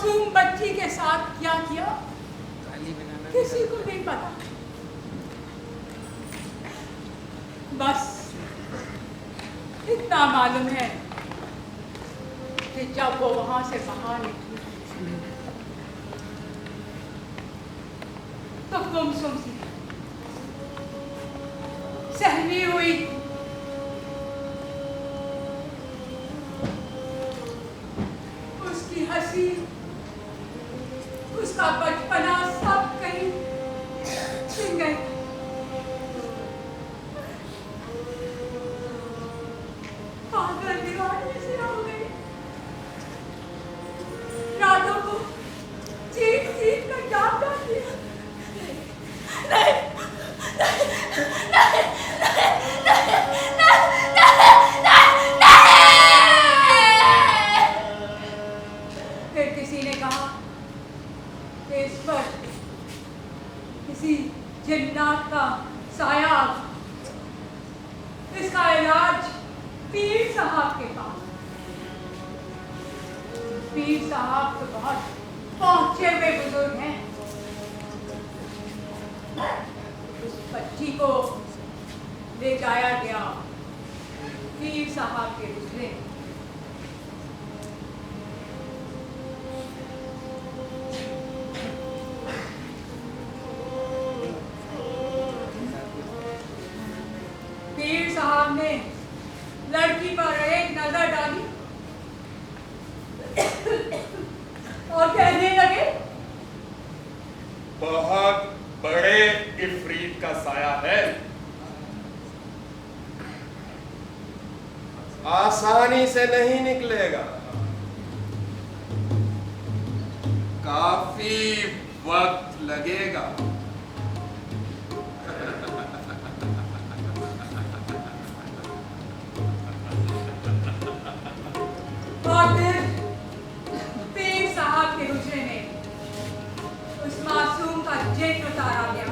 मासूम बच्ची के साथ क्या किया किसी को नहीं पता। बस इतना मालूम है कि जब वो वहां से बाहर निकली तो गुमसुम सी सहमी हुई। उसकी हंसी, उसका बचपना सब कहीं छिन गए। पागल दीवाने से हो गई। रातों को चीख चीख कर जागता दिया। नहीं, नहीं, फिर किसी ने कहा कि इस पर किसी जिन्नात का साया, इसका इलाज पीर साहब के पास। पीर साहब तो बहुत पहुंचे हुए बुजुर्ग हैं। उस बच्ची को ले जाया गया पीर साहब के हुजरे। पीर साहब ने लड़की पर एक नजर डाली और कहने लगे, बहुत बड़े इफरीत का साया है, आसानी से नहीं निकलेगा, काफी वक्त लगेगा। और फिर पीर साहब के हुजरे में उस मासूम का जिन्न उतारा गया।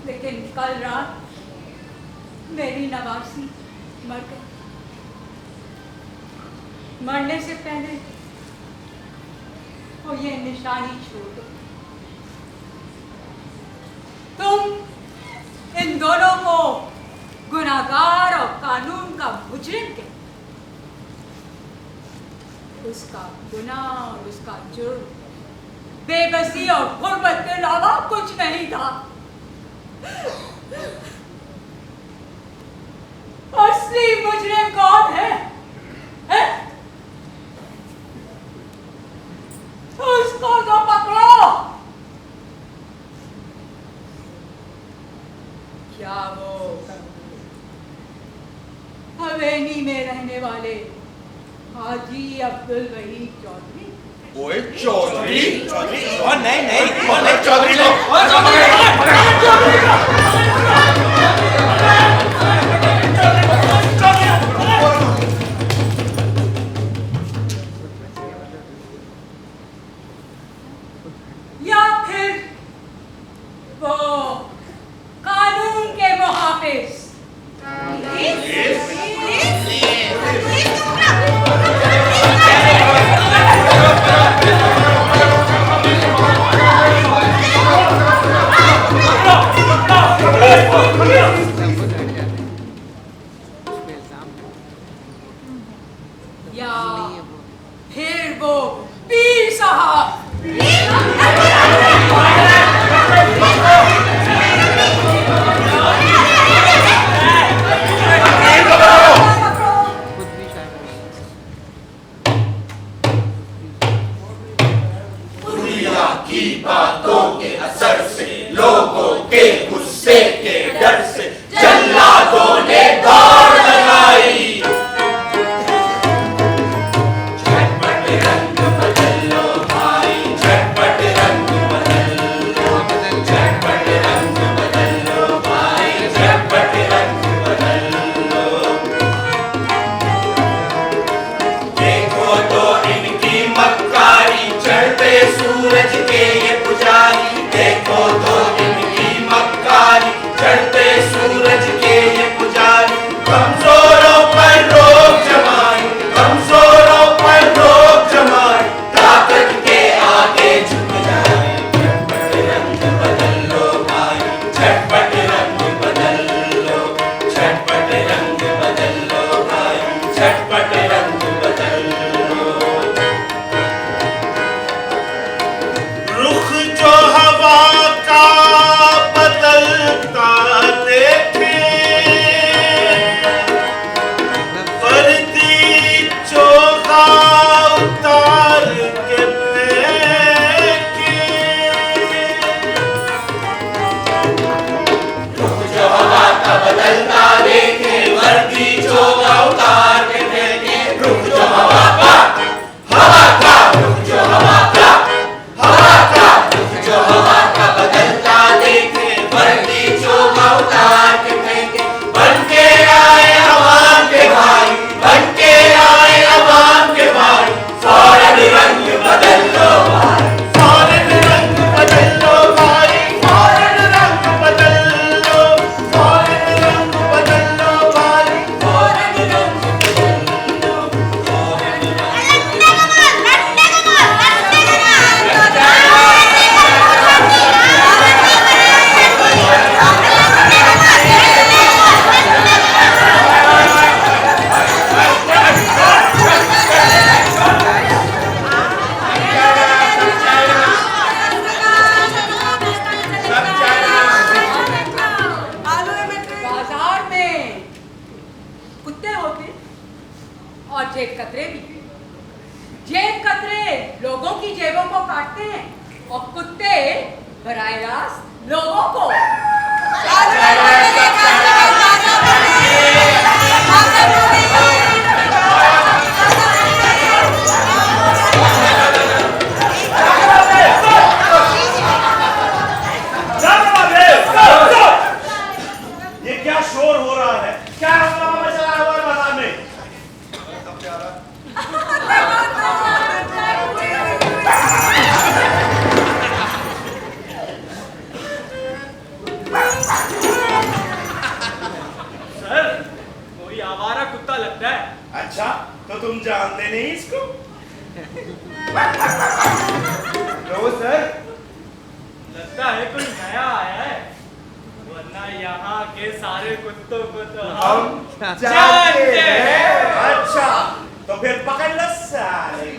लेकिन कल रात मेरी नवासी मर गई। मरने से पहले वो ये निशानी छोड़ दो, तुम इन दोनों को गुनाहगार और कानून का मुजरिम के, उसका गुनाह और उसका जुर्म बेबसी और गुर्बत के अलावा कुछ नहीं था। असली मुजरिम कौन है? उसको तो पकड़ो। क्या वो हवेली में रहने वाले हाजी अब्दुल वहीद चौधरी? ओए चौधरी? नहीं चौधरी या फिर वो कानून के मुहाफिज? जेब कतरे भी। जेब कतरे लोगों की जेबों को काटते हैं और कुत्ते बराह रास्त लोगों को। ये क्या शोर हो रहा है? क्या हंगामा मचा रहा है बाजार में? सर, कोई आवारा कुत्ता लगता है। अच्छा, तो तुम जानते नहीं इसको? नो सर, लगता है कोई नया आया है, वरना यहाँ के सारे कुत्तों को तो हम जानते हैं। अच्छा, तो फिर पकड़ लो साले।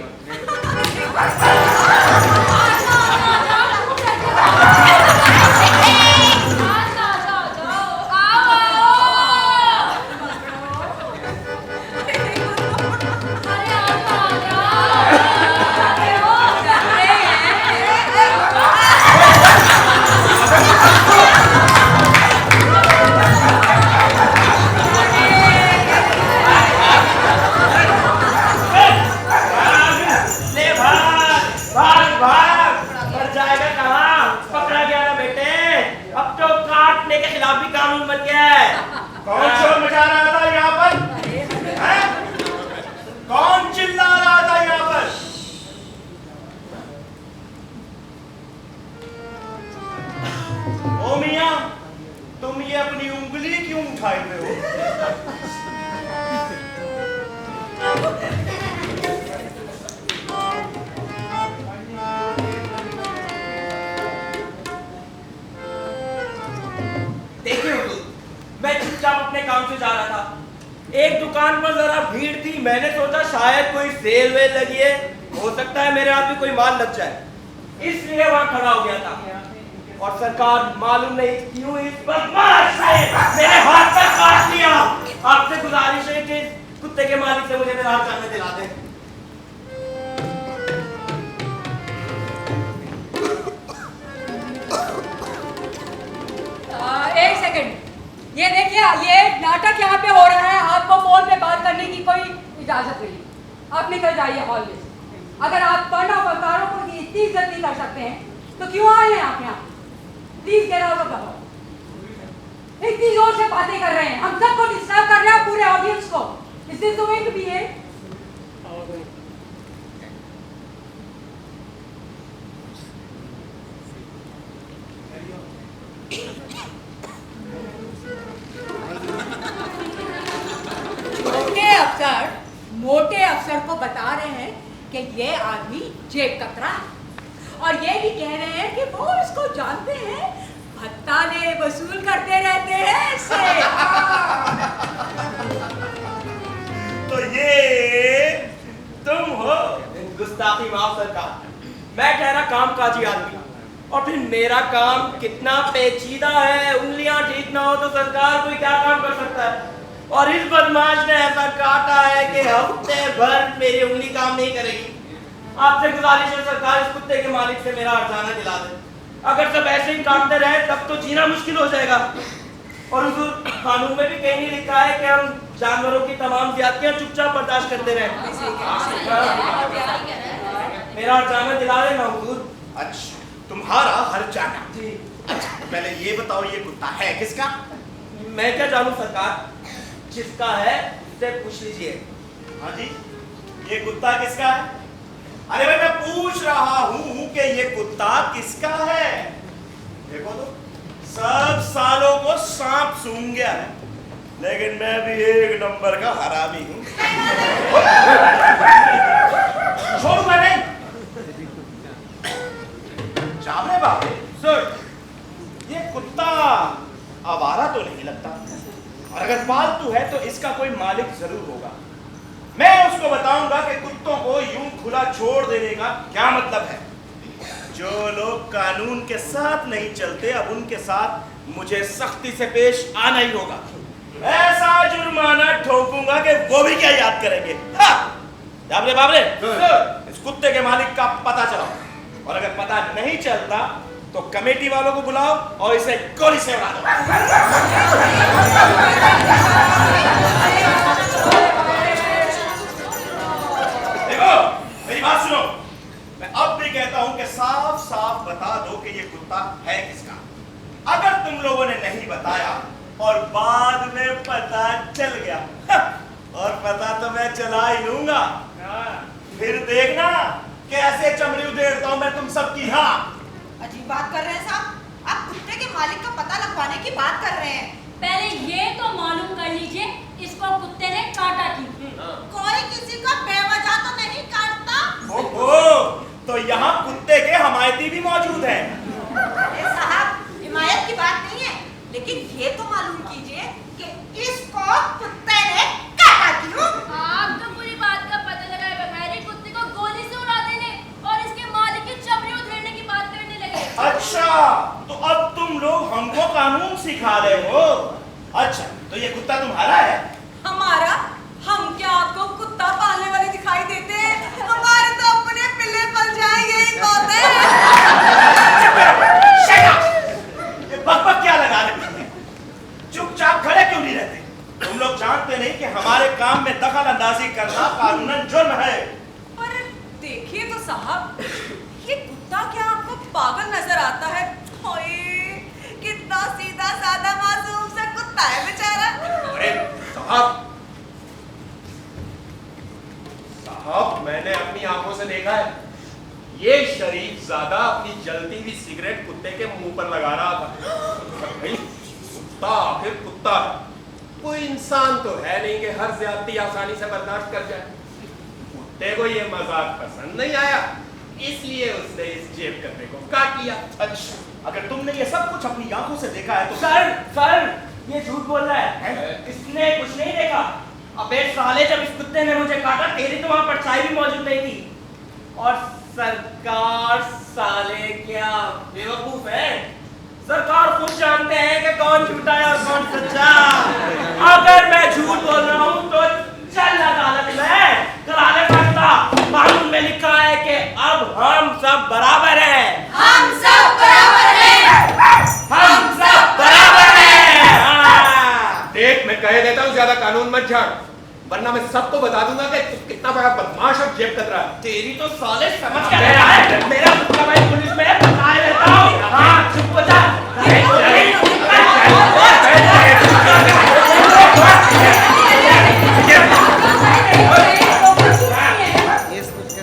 कौन शोर मचा रहा था यहाँ पर? हैं? कौन चिल्ला रहा था यहाँ पर? ओ मियां, तुम ये अपनी उंगली क्यों उठाए हुए हो? देखिए हुजूर, मैं चुपचाप अपने काम से जा रहा था। एक दुकान पर जरा भीड़ थी, मैंने सोचा शायद कोई सेल वेल लगी है, हो सकता है मेरे हाथ भी कोई माल लग जाए, इसलिए वहां खड़ा हो गया था। और सरकार मालूम नहीं क्यों इस बदमाश ने मेरे हाथ पर काट लिया। आपसे गुजारिश है कि कुत्ते के मालिक से मुझे मेरा हाथ जाने दिला दे। एक सेकंड, ये देखिए, ये नाटक यहाँ पे हो रहा है। आपको फोन पे बात करने की कोई इजाजत नहीं। आप निकल जाइए हॉल में से। अगर आप फन और फनकारों को इतनी इज्जत नहीं कर सकते हैं तो क्यों आए हैं आप यहाँ? Please get out of the hall. इतनी जोर से बातें कर रहे हैं, हम सबको डिस्टर्ब कर रहे हैं, पूरे ऑडियंस को। Is this the way to behave? मोटे अफसर को बता रहे हैं कि ये आदमी जेब कतरा है और ये भी कह रहे हैं कि वो इसको जानते हैं, भत्ता ने वसूल करते रहते हैं इससे। तो ये तुम हो? गुस्ताखी माफ सरकार, मैं ठहरा कामकाजी आदमी और फिर मेरा काम कितना पेचीदा है, उंगलियां ठीक ना हो तो सरकार कोई क्या काम कर सकता है। और इस बदमाश ने ऐसा काटा है कि हफ्ते भर मेरी उंगली काम नहीं करेगी। आपसे गुजारिश है सरकार, इस कुत्ते के मालिक से मेरा हर्जाना दिला दे। अगर सब ऐसे ही काटते रहे तब तो जीना मुश्किल हो जाएगा। और हुजूर, कानून में भी कहीं नहीं लिखा है कि हम जानवरों की तमाम ज्यादतियां चुपचाप बर्दाश्त करते रहे। मेरा हर्जाना दिला देना हुजूर। अच्छा, तुम्हारा हर्जाना? जी। अच्छा, पहले ये बताओ ये कुत्ता है किसका? मैं क्या जानूं सरकार, जिसका है उससे पूछ लीजिए। हाँ जी, ये कुत्ता किसका है? अरे भाई, मैं पूछ रहा हूँ कि ये कुत्ता किसका है? देखो तो, सब सालों को सांप सूंघ गया है, लेकिन मैं भी एक नंबर का हरामी हूँ। छोड़ूंगा नहीं। जामरे बाबे, सर, ये कुत्ता आवारा तो नहीं लगता, और अगर पालतू है तो इसका कोई मालिक जरूर होगा। मैं उसको बताऊंगा कि कुत्तों को यूं खुला छोड़ देने का क्या मतलब है। जो लोग कानून के साथ नहीं चलते, अब उनके साथ मुझे सख्ती से पेश आना ही होगा। ऐसा जुर्माना ठोकूंगा कि वो भी क्या याद करेंगे। हाँ। बाबरे बाबरे, इस कुत्ते के मालिक का पता चलाओ, और अगर पता नहीं चलता तो कमेटी वालों को बुलाओ और इसे गोली से उड़ा दो। देखो मेरी बात सुनो, मैं अब भी कहता हूं कि साफ साफ बता दो कि ये कुत्ता है किसका। अगर तुम लोगों ने नहीं बताया और बाद में पता चल गया, और पता तो मैं चला ही लूंगा, फिर देखना कैसे चमड़ी उधेड़ता हूं मैं तुम सबकी। हाँ, अजीब बात कर रहे हैं साहब, आप कुत्ते के मालिक का पता लगवाने की बात कर रहे हैं। पहले ये तो मालूम कर लीजिए इसको कुत्ते ने काटा क्यों। कोई किसी का बेवजह तो नहीं काटता। ओहो, तो यहाँ कुत्ते के हमायती भी मौजूद हैं। अरे साहब, हिमायत की बात नहीं है, लेकिन ये तो मालूम कीजिए कि इसको कुत्ते ने काटा क्यों। आप तो पूरी बात का पता लगाए बगैर ही कुत्ते को गोली से उड़ा देने और इसके मालिक की चमड़ी उधेड़ने की बात करने लगे। अच्छा, तो अब तुम लोग हमको कानून सिखा रहे हो। अच्छा, तो ये कुत्ता तुम्हारा है? हमारा? हम क्या आपको कुत्ता पालने वाले दिखाई देते हैं? हमारे तो अपने पिल्ले पल जाएंगे ही बहुत है। ये बक क्या लगा रहे हैं? चुपचाप खड़े क्यों नहीं रहते? तुम लोग जानते नहीं कि हमारे काम में दखल अंदाजी करना कानूनन जुर्म है। पर देखिए तो साहब, ये कुत्ता क्या आपको पागल नजर आता है? ओए, कितना सीधा साधा मासूम सा कुत्ता है बेचारा। अरे साहब, मैंने अपनी आंखों से देखा है, ये शरीफ ज़्यादा अपनी जलती हुई सिगरेट कुत्ते के मुंह पर लगा रहा था। भाई कुत्ता आखिर कुत्ता है, कोई इंसान तो है नहीं कि हर ज्यादती आसानी से बर्दाश्त कर जाए। कुत्ते को ये मजाक पसंद नहीं आया, इसलिए उसने इस जेब कतरे को काट लिया। अच्छा, अगर तुमने ये सब कुछ अपनी आंखों से देखा है तो सर ये झूठ बोल रहा है। इसने कुछ नहीं देखा। अबे साले, जब इस कुत्ते ने मुझे काटा तेरी तो वहां परछाई भी मौजूद नहीं थी। और सरकार साले क्या बेवकूफ है। सरकार खुद जानते हैं कि कौन झूठा है और कौन सच्चा। अगर मैं झूठ बोल रहा हूं तो चल अदालत में करा ले फैसला। कानून में लिखा है कि अब हम सब बराबर हैं। हम सब बराबर हैं। हम सब बराबर हैं। हाँ। देख, मैं कह देता हूँ ज्यादा कानून मत झाड़, वरना मैं सबको बता दूंगा कि तू कितना बड़ा बदमाश और जेब कतरा है। तेरी तो साले समझ क्या रहा है। मेरा कुत्ता भाई पुलिस में बताए रहता हूँ। हाँ, चुप हो जा।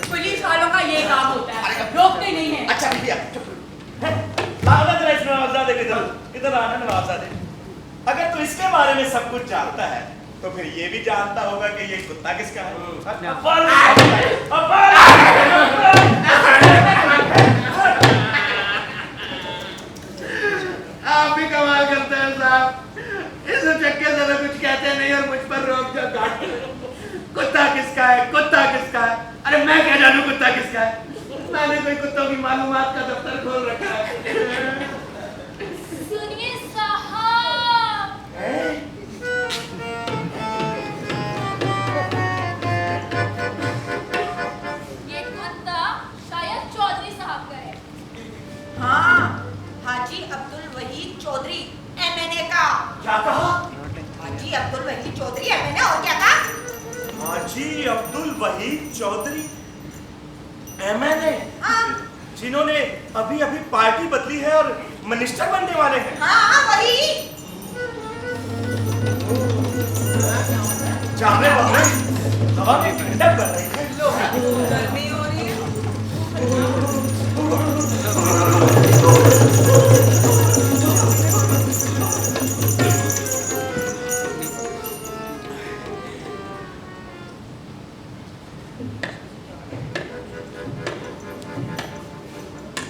पुलिस वालों का ये काम होता है, रोकते नहीं है। अच्छा भैया इधर आना नवाबजादे। अगर तू इसके बारे में सब कुछ जानता है तो फिर ये भी जानता होगा कि ये कुत्ता किसका है। आप भी कमाल करते हैं साहब, इस चक्के से तो कुछ कहते नहीं और मुझ पर रोक जो काटते। कुत्ता किसका है, कुत्ता किसका है? अरे मैं क्या जानूं कुत्ता किसका है? मैंने कोई कुत्तों की मालूमात का दफ्तर खोल रखा है। सुनिए साहब, ये कुत्ता शायद चौधरी साहब का है। हाँ, हाजी अब्दुल वहीद चौधरी एमएनए का। क्या कहा? हाजी अब्दुल वहीद चौधरी एमएनए, और क्या कहा? हाजी अब्दुल वहीद चौधरी एमएनए, जिन्होंने अभी अभी पार्टी बदली है और मिनिस्टर बनने वाले हैं। हाँ, वही। जाने वाले हवा में ठंडक कर रही है। गर्मी हो रही है।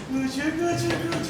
कुछ कुछ कुछ